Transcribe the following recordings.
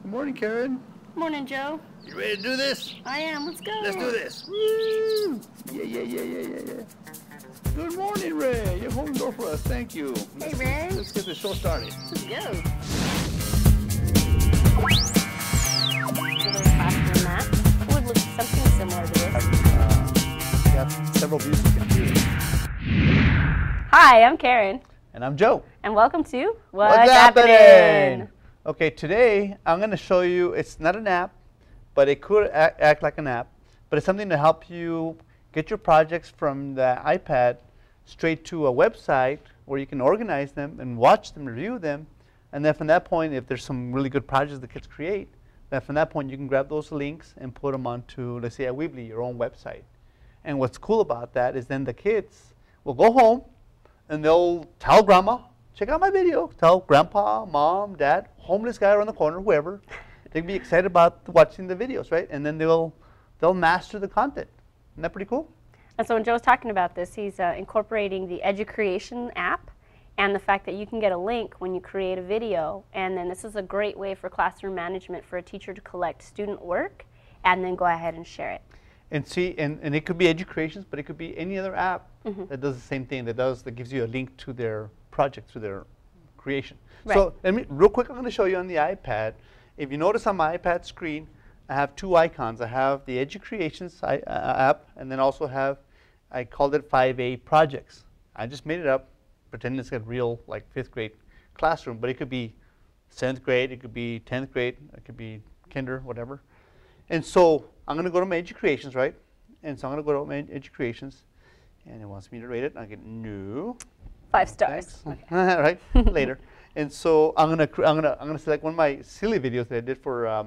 Good morning, Karen. Morning, Joe. You ready to do this? I am. Let's go. Let's do this. Woo! Yeah. Good morning, Ray. You're holding the door for us. Thank you. Hey, Ray. Let's get the show started. Let's go. Another classroom map. It would look something similar to this. We have several views you can choose. Hi, I'm Karen. And I'm Joe. And welcome to What's Happening? Okay, today I'm going to show you, it's not an app, but it could act like an app, but it's something to help you get your projects from the iPad straight to a website where you can organize them and watch them, review them, and then from that point, if there's some really good projects the kids create, then from that point you can grab those links and put them onto, let's say, a Weebly, your own website. And what's cool about that is then the kids will go home and they'll tell grandma, check out my video, tell grandpa, mom, dad, homeless guy around the corner, whoever. They'll be excited about watching the videos, right? And then they'll master the content. Isn't that pretty cool? And so when Joe's talking about this, he's incorporating the EduCreation app and the fact that you can get a link when you create a video. And then this is a great way for classroom management for a teacher to collect student work and then go ahead and share it. And see, and it could be EduCreations, but it could be any other app that does the same thing, that gives you a link to their project, to their creation. Right. So real quick, I'm going to show you on the iPad. If you notice on my iPad screen, I have two icons. I have the EduCreations app, and then also have, I called it 5A projects. I just made it up, pretending it's a real like 5th grade classroom, but it could be 7th grade, it could be 10th grade, it could be kinder, whatever. And so I'm going to go to my EduCreations, right? And so I'm going to go to my EduCreations, and it wants me to rate it. I get no. 5 stars. Okay. Right later. And so I'm gonna select one of my silly videos that I did for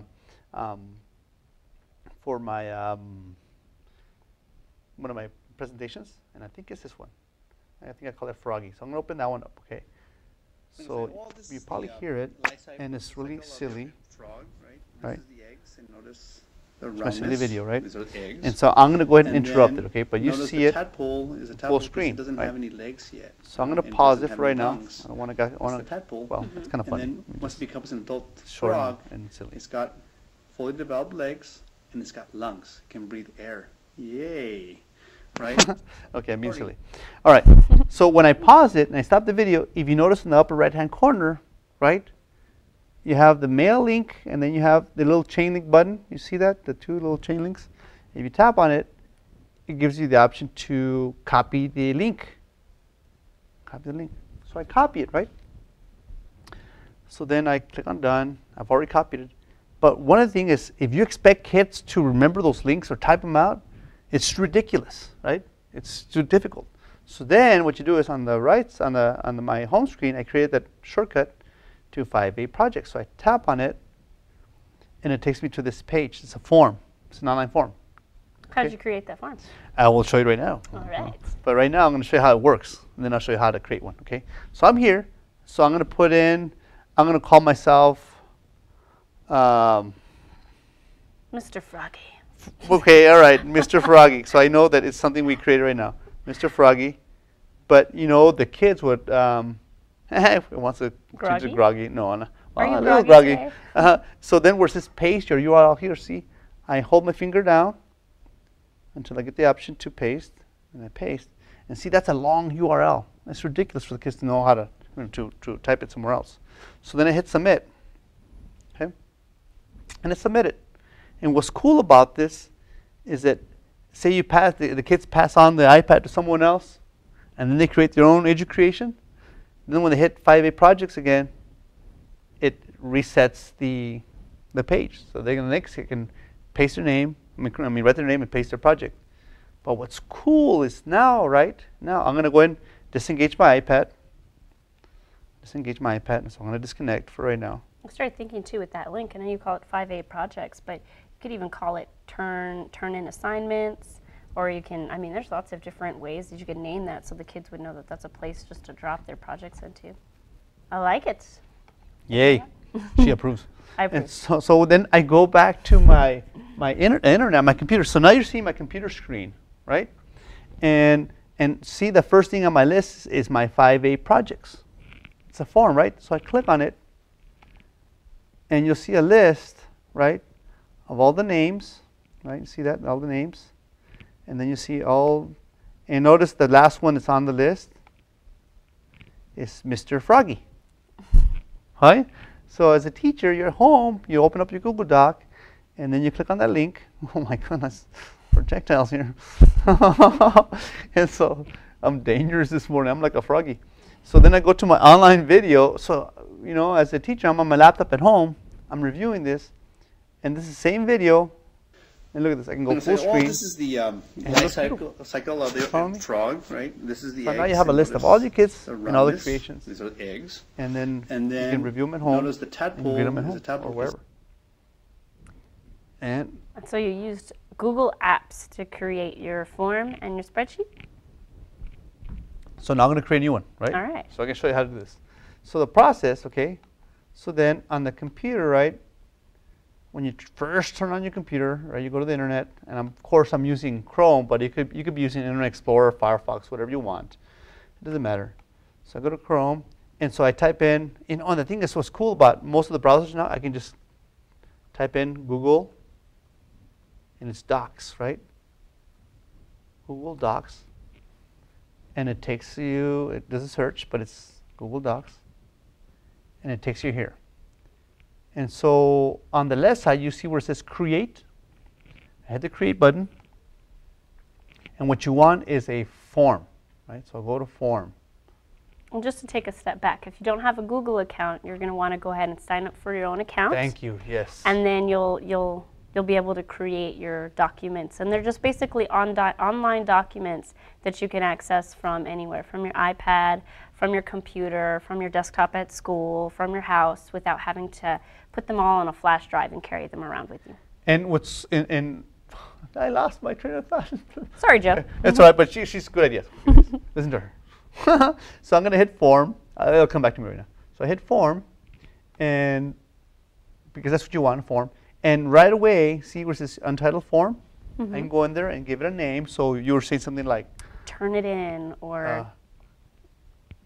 my one of my presentations, and I think it's this one. I think I call it Froggy. So I'm gonna open that one up. Okay. So you probably hear it, and it's really silly. Frog, right? Right. This is the eggs, and notice the It's my roundness. silly video, right? These are the eggs. And so I'm gonna go ahead and And interrupt then it. Okay, but you notice see the it. tadpole is a full tadpole because screen, it doesn't right? have any legs yet. So I'm gonna and pause doesn't it have for right any now. lungs. I don't want to. That's the tadpole. Well, it's kind of And funny. then once it becomes an adult short frog, and silly. it's got fully developed legs and it's got lungs. It can breathe air. Yay! Right? Okay, I'm being silly. All right. So when I pause it and I stop the video, if you notice in the upper right-hand corner, right, you have the mail link, and then you have the little chain link button. You see that? The two little chain links. If you tap on it, it gives you the option to copy the link. Copy the link. So I copy it, right? So then I click on done. I've already copied it. But one of the things is, if you expect kids to remember those links or type them out, it's ridiculous, right? It's too difficult. So then what you do is on the right, on my home screen, I created that shortcut to 5A projects. So I tap on it, and it takes me to this page. It's a form. It's an online form. How did Okay. you create that form? I will show you right now. All right. But right now I'm going to show you how it works, and then I'll show you how to create one. Okay. So I'm here. So I'm going to put in. I'm going to call myself. Mr. Froggy. Okay. All right, Mr. Froggy. So I know that it's something we created right now, Mr. Froggy. But you know the kids would. If it wants to change it groggy. No, no. Are you a little groggy groggy. today? So then where's this paste your URL here? See, I hold my finger down until I get the option to paste, and I paste. And see, that's a long URL. It's ridiculous for the kids to know how to type it somewhere else. So then I hit submit. Okay, and it's submitted. And what's cool about this is that, say you pass the kids pass on the iPad to someone else, and then they create their own EduCreation. Then when they hit 5A projects again, it resets the page. So they can paste their name, write their name and paste their project. But what's cool is now, right? Now I'm going to go ahead and disengage my iPad. Disengage my iPad, and so I'm going to disconnect for right now. I started thinking too with that link. I know you call it 5A projects, but you could even call it turn in assignments, or you can. I mean, there's lots of different ways that you could name that, so the kids would know that that's a place just to drop their projects into. I like it. Yay! She approves. I And approve. so then I go back to my internet, my computer. So now you're seeing my computer screen, right? And see, the first thing on my list is my 5A projects. It's a form, right? So I click on it, and you'll see a list, right, of all the names, right? You see that, all the names, and then you see all, and notice the last one that's on the list is Mr. Froggy, right? So as a teacher, you're home, you open up your Google Doc, and then you click on that link. Oh my goodness, projectiles here. And so I'm dangerous this morning. I'm like a froggy. So then I go to my online video. So, you know, as a teacher, I'm on my laptop at home. I'm reviewing this. And this is the same video. And look at this. I can go full screen. This is the life cycle of the frog, right? This is the eggs. Now you have a list of all your kids and all the creations. These are eggs. And then you can review them at home. Notice the tadpole read them at home is a tadpole or wherever. And so you used Google Apps to create your form and your spreadsheet? so now I'm going to create a new one, right? All right. So I can show you how to do this. So the process, okay, so then on the computer, right, when you first turn on your computer, right, you go to the internet, and of course I'm using Chrome, but you could be using Internet Explorer, Firefox, whatever you want. It doesn't matter. So I go to Chrome, and so I type in, and the thing that's what's cool about most of the browsers now, I can just type in Google, and it's Docs, right? Google Docs. And it takes you, it does a search, but it's Google Docs. And it takes you here. And so on the left side, you see where it says Create. I hit the Create button. And what you want is a form, right? So I'll go to Form. And just to take a step back, if you don't have a Google account, you're going to want to go ahead and sign up for your own account. Thank you, yes. And then you'll be able to create your documents. And they're just basically online documents that you can access from anywhere, from your iPad, from your computer, from your desktop at school, from your house, without having to put them all on a flash drive and carry them around with you. And what's in I lost my train of thought. Sorry, Joe. That's all right, but she's good idea. Listen to her. So I'm going to hit Form. It'll come back to me right now. So I hit Form, and because that's what you want, Form. And right away, see where it says Untitled Form? I can go in there and give it a name. So you were saying something like Turn it in, or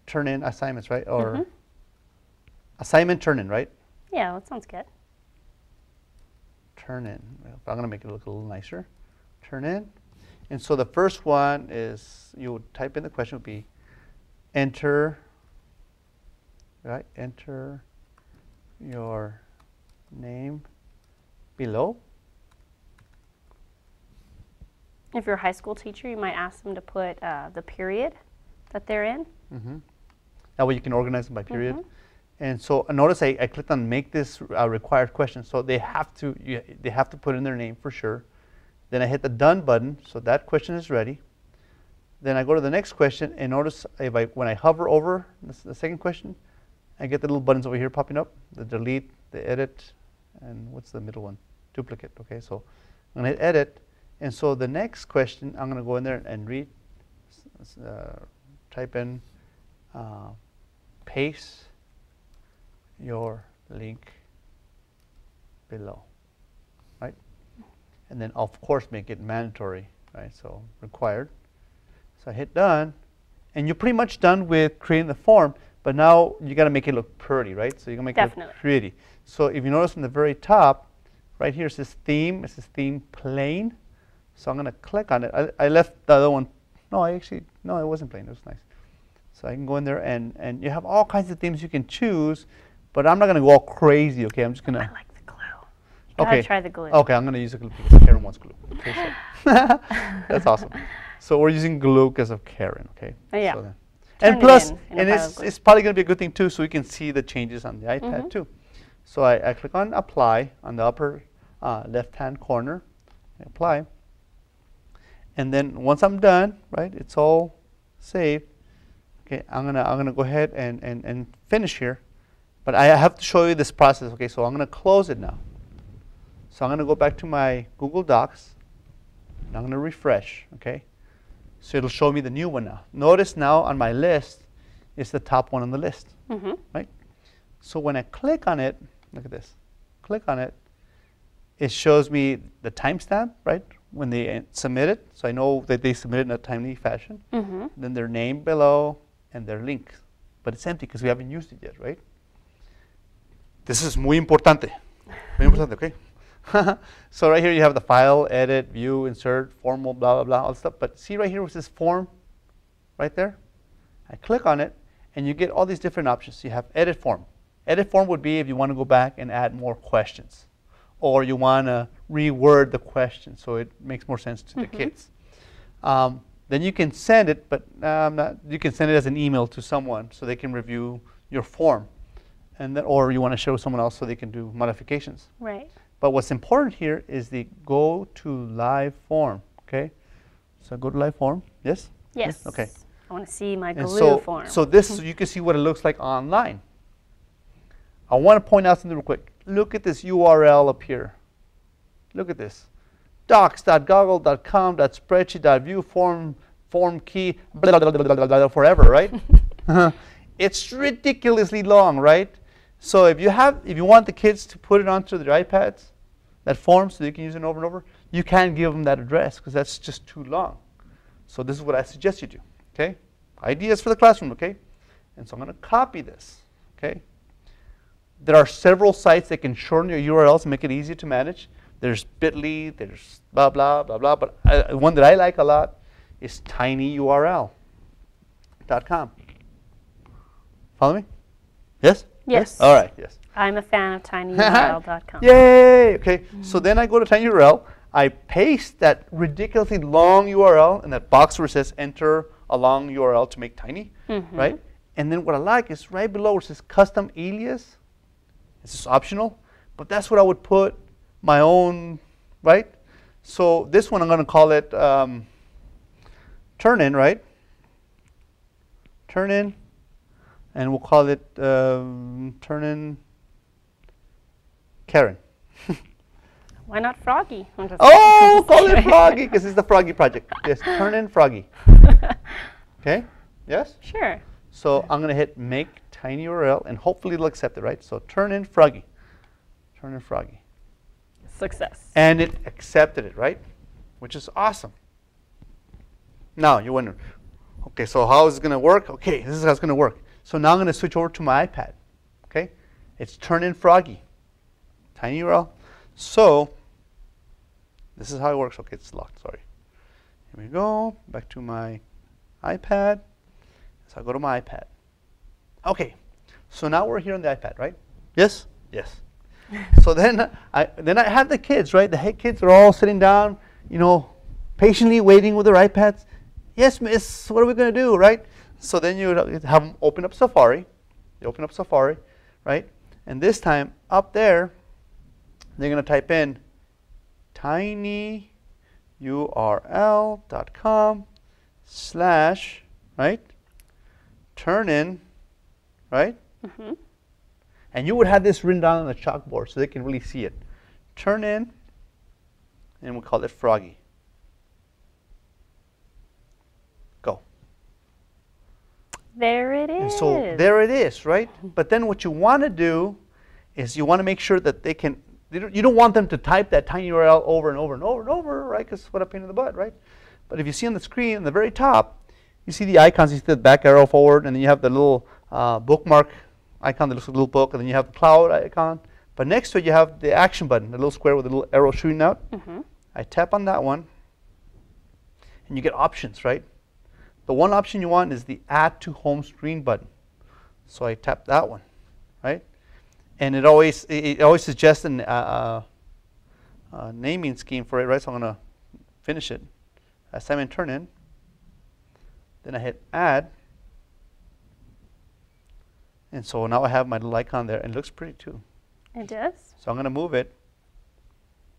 turn in assignments, right? Or assignment turn in, right? yeah, that sounds good. Turn in. I'm going to make it look a little nicer. Turn in. And so the first one is, you would type in the question would be enter, right? Enter your name below. If you're a high school teacher, you might ask them to put the period that they're in. That way you can organize them by period. And so notice I clicked on make this required question. So they have to put in their name for sure. Then I hit the done button, so that question is ready. Then I go to the next question, and notice when I hover over the second question, I get the little buttons over here popping up, the delete, the edit, and what's the middle one? Duplicate. Okay, so I'm going to hit edit. And so the next question, I'm going to go in there and read, type in, paste your link below, right? And then of course make it mandatory, right? So required. So I hit done, and you're pretty much done with creating the form, but now you got to make it look pretty, right? So you're going to make it look pretty. So if you notice from the very top, right here it says theme, plain. So I'm going to click on it. I left the other one. No, it wasn't plain. It was nice. So I can go in there, and you have all kinds of themes you can choose, but I'm not going to go all crazy, okay? I'm just going to. I like the glue. Gotta try the glue. Okay, I'm going to use the glue because Karen wants glue. Okay, so that's awesome. So we're using glue because of Karen, okay? Yeah. So and plus, it's probably going to be a good thing too, so we can see the changes on the iPad too. So I click on apply on the upper left-hand corner, apply. And then once I'm done, right, it's all saved. Okay, I'm gonna go ahead and finish here, but I have to show you this process. Okay, so I'm gonna close it now. So I'm gonna go back to my Google Docs, and I'm gonna refresh. Okay, so it'll show me the new one now. Notice now on my list, it's the top one on the list, right? So when I click on it, look at this. Click on it. It shows me the timestamp, right? When they submit it, so I know that they submit it in a timely fashion. Then their name below and their link, but it's empty because we haven't used it yet, right? This is muy importante. Muy importante, okay? So right here you have the file, edit, view, insert, formal, blah, blah, blah, all that stuff. But see right here with this form right there? I click on it, and you get all these different options. You have edit form. Edit form would be if you want to go back and add more questions, or you want to reword the question so it makes more sense to the kids. Then you can send it, but you can send it as an email to someone so they can review your form, and then, or you want to show someone else so they can do modifications. Right. But what's important here is the go to live form. Okay, so go to live form. Yes. Yes. Okay. I want to see my And glue form. so this, you can see what it looks like online. I want to point out something real quick. Look at this URL up here. Look at this. docs.google.com.spreadsheet.view form key, blah, blah, blah, blah, blah, blah, forever, right? It's ridiculously long, right? So if you want the kids to put it onto their iPads, that form, so they can use it over and over, you can't give them that address because that's just too long. So this is what I suggest you do, okay? Ideas for the classroom, okay? And so I'm going to copy this, okay? There are several sites that can shorten your URLs and make it easier to manage. There's Bitly, there's blah, blah, blah, blah. But one that I like a lot is tinyurl.com. Follow me? Yes? Yes. All right, yes. I'm a fan of tinyurl.com. Yay! Okay, so then I go to tinyurl. I paste that ridiculously long URL in that box where it says enter a long URL to make tiny, right? And then what I like is right below where it says custom alias. This is optional, but that's what I would put my own, right? So this one I'm going to call it turn in, right? Turn in, and we'll call it turn in Karen. Why not Froggy? Oh, call it Froggy because it's the Froggy project. Yes, turn in Froggy. Okay? Yes? Sure. So I'm going to hit make tiny URL, and hopefully it'll accept it, right? So turn in Froggy. Turn in Froggy. Success. And it accepted it, right? Which is awesome. Now, you're wondering, okay, so how is it going to work? Okay, this is how it's going to work. So now I'm going to switch over to my iPad. Okay? It's turn in Froggy. Tiny URL. So this is how it works. Okay, it's locked, sorry. Here we go. Back to my iPad. So I go to my iPad. Okay, so now we're here on the iPad, right? Yes? Yes. So then I have the kids, right? The kids are all sitting down, you know, patiently waiting with their iPads. Yes, miss, what are we going to do, right? So then you have them open up Safari. You open up Safari, right? And this time, up there, they're going to type in tinyurl.com/ right? Turn in, right? And you would have this written down on the chalkboard so they can really see it. Turn in, and we'll call it Froggy. Go. There it is. And so there it is, right? But then what you want to do is you want to make sure that they can, you don't want them to type that tiny URL over and over and over and over, right? Because what a pain in the butt, right? But if you see on the screen, at the very top, you see the icons. You see the back arrow forward, and then you have the little bookmark icon that looks like a little book, and then you have the cloud icon. But next to it, you have the action button, the little square with the little arrow shooting out. I tap on that one, and you get options, right? The one option you want is the Add to Home Screen button. So I tap that one, right? And it always suggests a naming scheme for it, right? So I'm going to finish it. Assignment turn in. Then I hit Add. And so now I have my little icon there, and it looks pretty too. It does. So I'm going to move it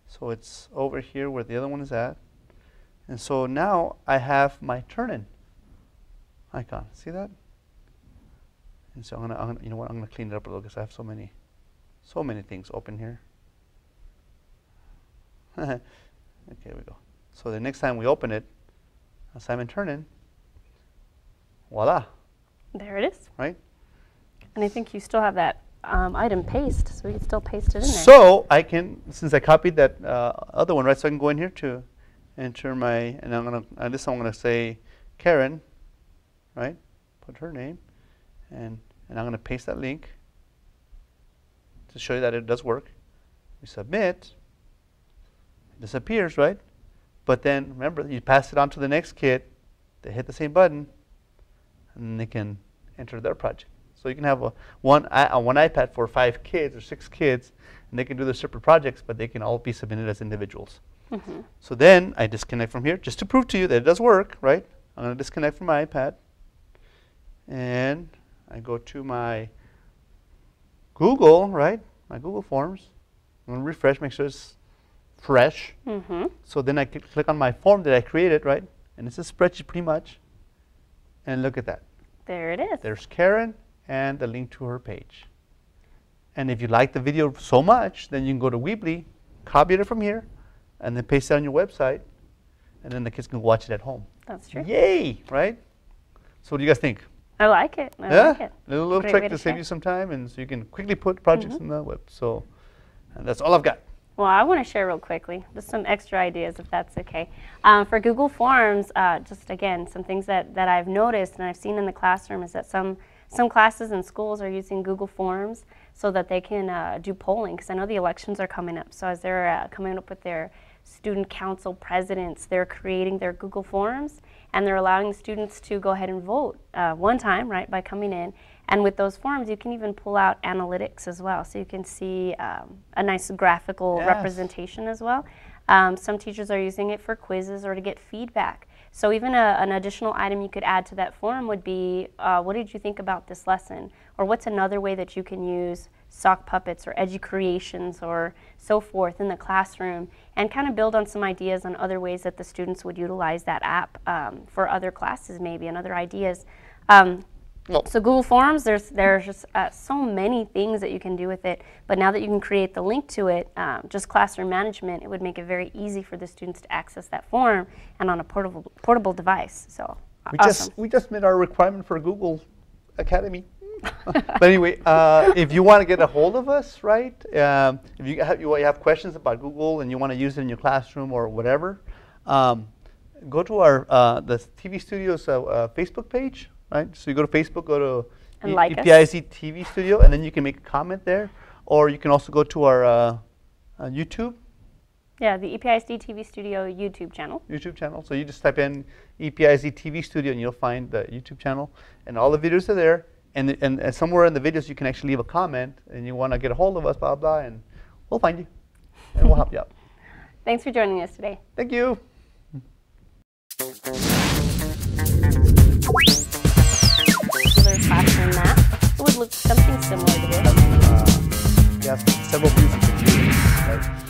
so it's over here where the other one is at. And so now I have my turn-in icon. See that? And so I'm gonna, you know what? I'm gonna clean it up a little because I have so many things open here. Okay, here we go. So the next time we open it, assignment turn-in. Voila. There it is. Right? And I think you still have that item paste, so we can still paste it in there. So I can, since I copied that other one, right? So I can go in here to enter my, and I'm gonna, this time I'm gonna say Karen, right? Put her name, and I'm gonna paste that link. to show you that it does work. We submit. It disappears, right? But then remember, you pass it on to the next kid. They hit the same button, and then they can enter their project. So you can have one iPad for 5 kids or 6 kids, and they can do their separate projects, but they can all be submitted as individuals. Mm-hmm. So then I disconnect from here just to prove to you that it does work, right? I'm going to disconnect from my iPad, and I go to my Google, right? My Google Forms. I'm going to refresh, make sure it's fresh. Mm-hmm. So then I click on my form that I created, right? And it's a spreadsheet pretty much. And look at that. There it is. There's Karen and the link to her page. And if you like the video so much, then you can go to Weebly, copy it from here, and then paste it on your website, and then the kids can watch it at home. That's true. Yay, right? So what do you guys think? I like it. I like it. A little Great trick way to to save share. you some time, and so you can quickly put projects in the web. So, and that's all I've got. Well, I want to share real quickly, just some extra ideas if that's okay. For Google Forms, just again, some things that I've noticed and I've seen in the classroom is that some classes and schools are using Google Forms so that they can do polling, because I know the elections are coming up. So as they're coming up with their student council presidents, they're creating their Google Forms, and they're allowing the students to go ahead and vote one time, right, by coming in. And with those forms, you can even pull out analytics as well. So you can see a nice graphical representation as well. Some teachers are using it for quizzes or to get feedback. So even an additional item you could add to that form would be, what did you think about this lesson? Or what's another way that you can use sock puppets or edu-creations or so forth in the classroom, and kind of build on some ideas on other ways that the students would utilize that app for other classes maybe, and other ideas. So Google Forms, there's just so many things that you can do with it, but now that you can create the link to it, just classroom management, it would make it very easy for the students to access that form and on a portable device. So awesome. We just met our requirement for Google Academy. But anyway, if you want to get a hold of us, right? If you have questions about Google and you want to use it in your classroom or whatever, go to our the TV Studios Facebook page. Right, so you go to Facebook, go to EPIC TV Studio, and then you can make a comment there, or you can also go to our YouTube. Yeah, the EPIC TV Studio YouTube channel. So you just type in EPIC TV Studio, and you'll find the YouTube channel, and all the videos are there. And somewhere in the videos, you can actually leave a comment, and you want to get a hold of us, blah blah, and we'll find you, and we'll help you out. Thanks for joining us today. Thank you. Classroom map. It would look something similar to this. Yes, several views you can use, right?